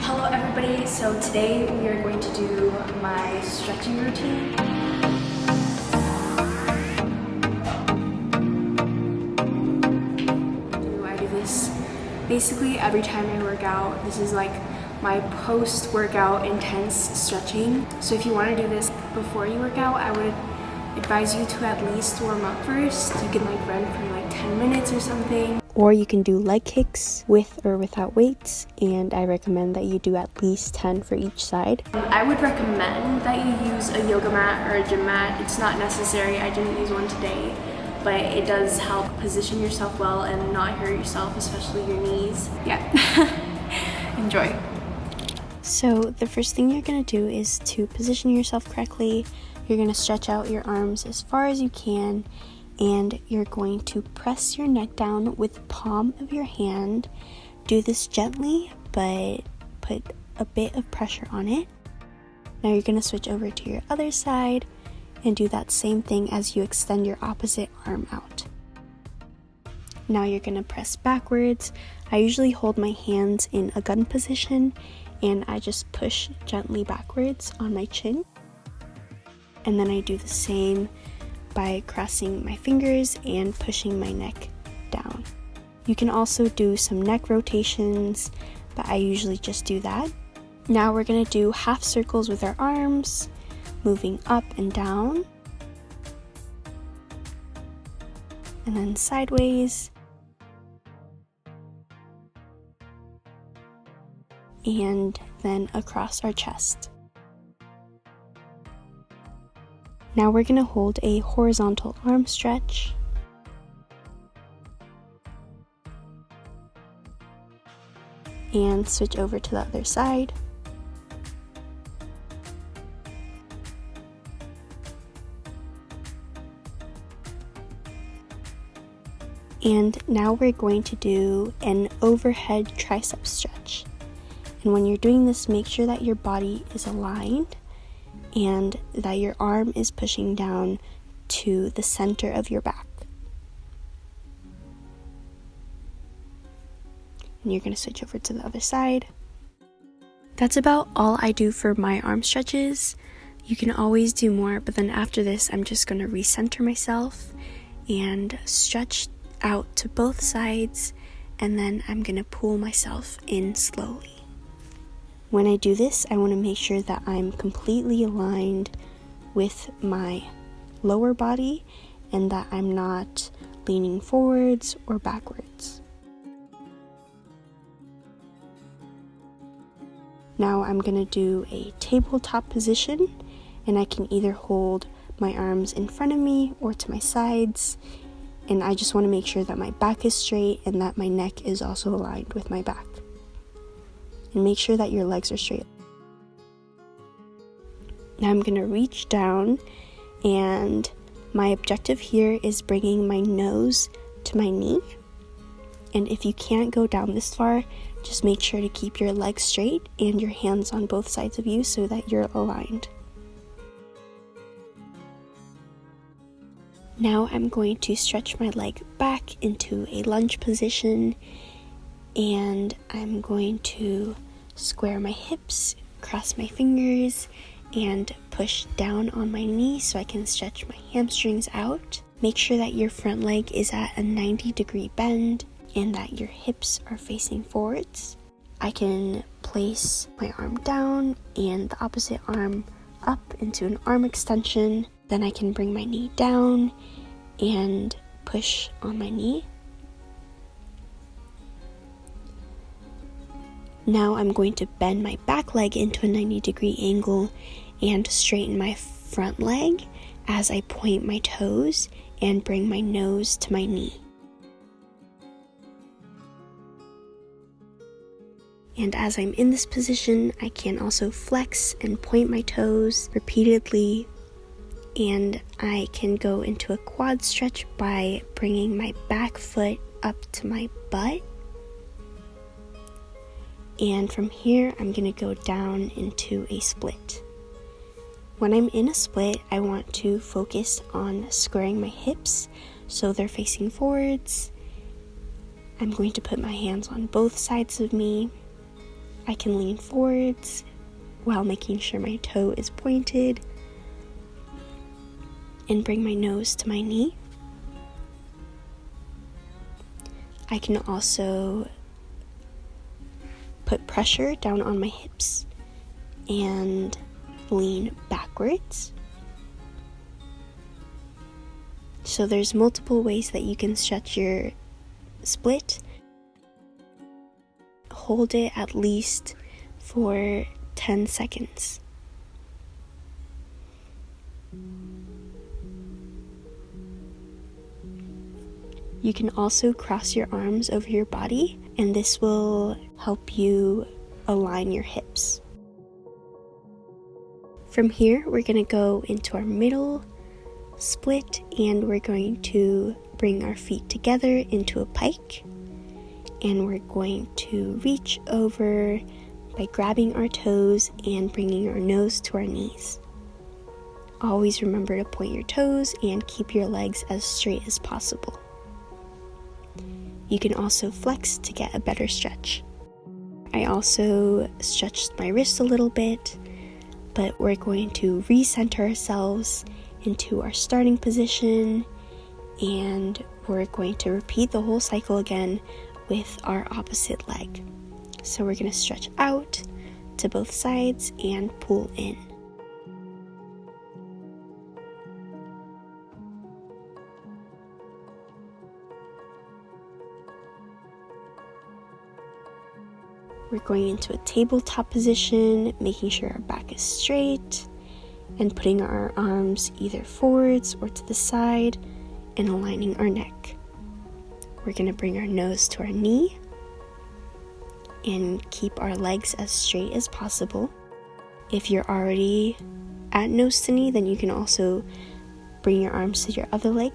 Hello everybody, so today we are going to do my stretching routine. I do this basically every time I work out. This is like my post-workout intense stretching. So if you want to do this before you work out, I would advise you to at least warm up first. You can like run for like 10 minutes or something. Or you can do leg kicks with or without weights, and I recommend that you do at least 10 for each side. I would recommend that you use a yoga mat or a gym mat. It's not necessary, I didn't use one today, but it does help position yourself well and not hurt yourself, especially your knees. Yeah, enjoy. So the first thing you're gonna do is to position yourself correctly. You're gonna stretch out your arms as far as you can, and you're going to press your neck down with the palm of your hand. Do this gently, but put a bit of pressure on it. Now you're going to switch over to your other side and do that same thing as you extend your opposite arm out. Now you're going to press backwards. I usually hold my hands in a gun position and I just push gently backwards on my chin. And then I do the same by crossing my fingers and pushing my neck down. You can also do some neck rotations, but I usually just do that. Now we're gonna do half circles with our arms, moving up and down, and then sideways, and then across our chest. Now we're going to hold a horizontal arm stretch. And switch over to the other side. And now we're going to do an overhead tricep stretch. And when you're doing this, make sure that your body is aligned and that your arm is pushing down to the center of your back. And you're going to switch over to the other side. That's about all I do for my arm stretches. You can always do more, but then after this, I'm just going to recenter myself and stretch out to both sides, and then I'm going to pull myself in slowly. When I do this, I want to make sure that I'm completely aligned with my lower body and that I'm not leaning forwards or backwards. Now I'm going to do a tabletop position, and I can either hold my arms in front of me or to my sides, and I just want to make sure that my back is straight and that my neck is also aligned with my back. And make sure that your legs are straight. Now I'm going to reach down, and my objective here is bringing my nose to my knee. And if you can't go down this far, just make sure to keep your legs straight and your hands on both sides of you so that you're aligned. Now I'm going to stretch my leg back into a lunge position, and I'm going to square my hips, cross my fingers, and push down on my knee so I can stretch my hamstrings out. Make sure that your front leg is at a 90-degree bend and that your hips are facing forwards. I can place my arm down and the opposite arm up into an arm extension. Then I can bring my knee down and push on my knee. Now I'm going to bend my back leg into a 90-degree angle and straighten my front leg as I point my toes and bring my nose to my knee. And as I'm in this position, I can also flex and point my toes repeatedly, and I can go into a quad stretch by bringing my back foot up to my butt. And from here, I'm going to go down into a split. When I'm in a split, I want to focus on squaring my hips so they're facing forwards. I'm going to put my hands on both sides of me. I can lean forwards while making sure my toe is pointed and bring my nose to my knee. I can also put pressure down on my hips and lean backwards. So there's multiple ways that you can stretch your split. Hold it at least for 10 seconds. You can also cross your arms over your body, and this will help you align your hips. From here, we're going to go into our middle split, and we're going to bring our feet together into a pike, and we're going to reach over by grabbing our toes and bringing our nose to our knees. Always remember to point your toes and keep your legs as straight as possible. You can also flex to get a better stretch. I also stretched my wrist a little bit, but we're going to recenter ourselves into our starting position, and we're going to repeat the whole cycle again with our opposite leg. So we're going to stretch out to both sides and pull in. We're going into a tabletop position, making sure our back is straight, and putting our arms either forwards or to the side and aligning our neck. We're going to bring our nose to our knee and keep our legs as straight as possible. If you're already at nose to knee, then you can also bring your arms to your other leg.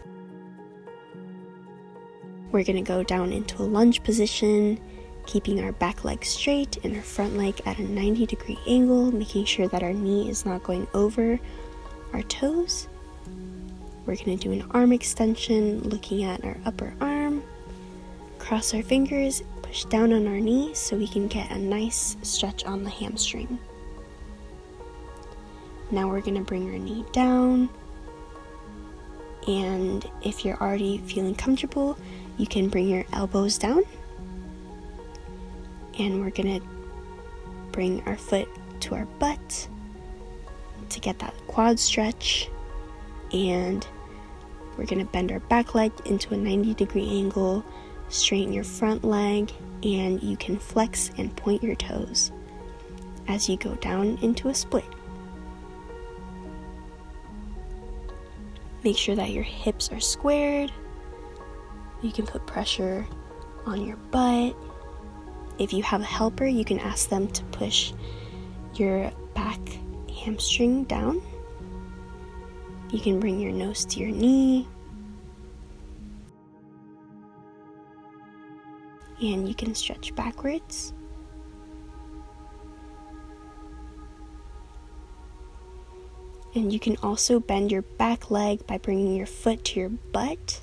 We're going to go down into a lunge position, keeping our back leg straight and our front leg at a 90-degree angle, making sure that our knee is not going over our toes. We're going to do an arm extension, looking at our upper arm, cross our fingers, push down on our knee so we can get a nice stretch on the hamstring. Now we're going to bring our knee down, and if you're already feeling comfortable, you can bring your elbows down. And we're going to bring our foot to our butt to get that quad stretch. And we're going to bend our back leg into a 90-degree angle, straighten your front leg, and you can flex and point your toes as you go down into a split. Make sure that your hips are squared. You can put pressure on your butt. If you have a helper, you can ask them to push your back hamstring down. You can bring your nose to your knee. And you can stretch backwards. And you can also bend your back leg by bringing your foot to your butt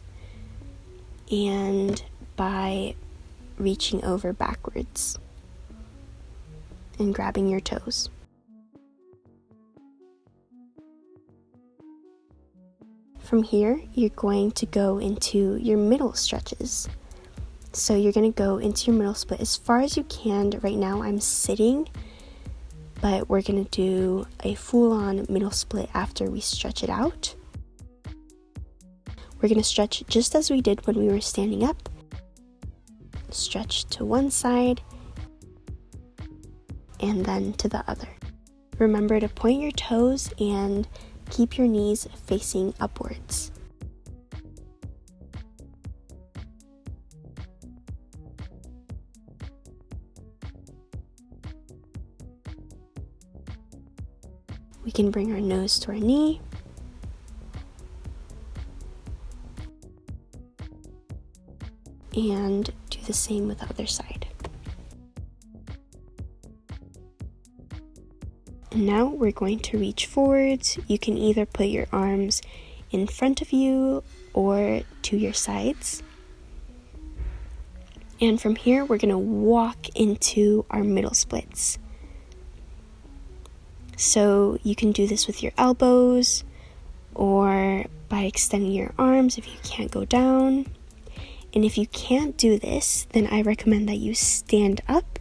and by reaching over backwards and grabbing your toes. From here, you're going to go into your middle stretches. So you're going to go into your middle split as far as you can. Right now I'm sitting, but we're going to do a full-on middle split after we stretch it out. We're going to stretch just as we did when we were standing up. Stretch to one side and then to the other. Remember to point your toes and keep your knees facing upwards. We can bring our nose to our knee. And do the same with the other side. And now we're going to reach forwards. You can either put your arms in front of you or to your sides. And from here, we're going to walk into our middle splits. So you can do this with your elbows or by extending your arms if you can't go down. And if you can't do this, then I recommend that you stand up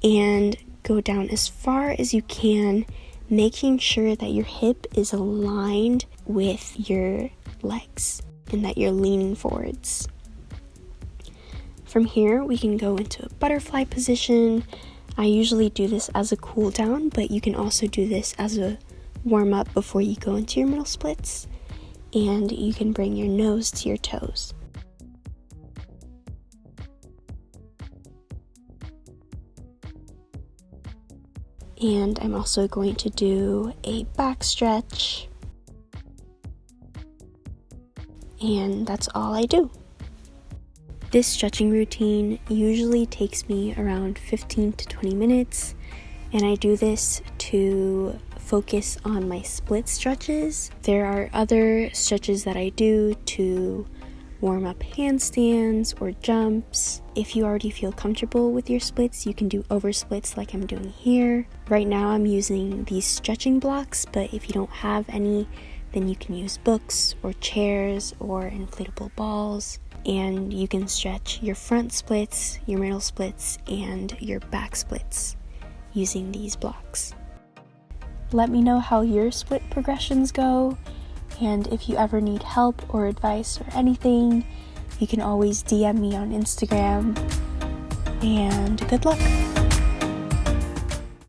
and go down as far as you can, making sure that your hip is aligned with your legs and that you're leaning forwards. From here, we can go into a butterfly position. I usually do this as a cool down, but you can also do this as a warm up before you go into your middle splits. And you can bring your nose to your toes. And I'm also going to do a back stretch. And that's all I do. This stretching routine usually takes me around 15 to 20 minutes, and I do this to focus on my split stretches. There are other stretches that I do to warm up handstands or jumps. If you already feel comfortable with your splits, you can do over splits like I'm doing here. Right now I'm using these stretching blocks, but if you don't have any, then you can use books or chairs or inflatable balls. And you can stretch your front splits, your middle splits, and your back splits using these blocks. Let me know how your split progressions go, and if you ever need help or advice or anything, you can always DM me on Instagram, and good luck!